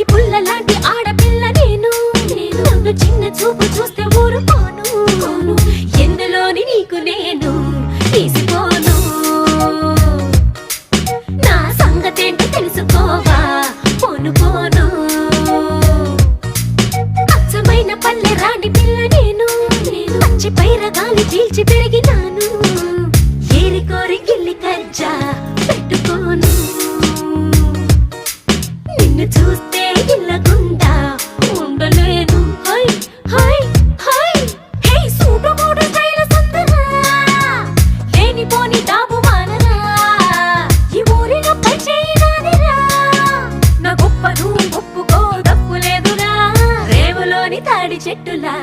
అక్కి పుల్ల లాంటి ఆడపిల్ల నేను నన్ను చిన్న చూపు చూస్తే ఊరుకోను ఎందులోని నీకు నేను తీసిపోను నా సంగతేంటి తెలుసుకోవా పోను పోను అచ్చమైన పల్లె రాణి పిల్ల నేను పచ్చి పైర గాలి చీల్చి పెరిగినాను ఏరి కోరి గిల్లి కజ్జా పెట్టుకోను నిన్ను చూస్తే ఇల్లగుండా ఉండలేను హై హై హై హే సూటు మూడు స్టైల్ సుందరా లేనిపోని డాబు మానరా ఈ ఊరిలో పై చేయనాదిరా నా గొప్ప నువ్వు ఒప్పుకో తప్పు లేదురా రేవులోని తాడి చెట్టులా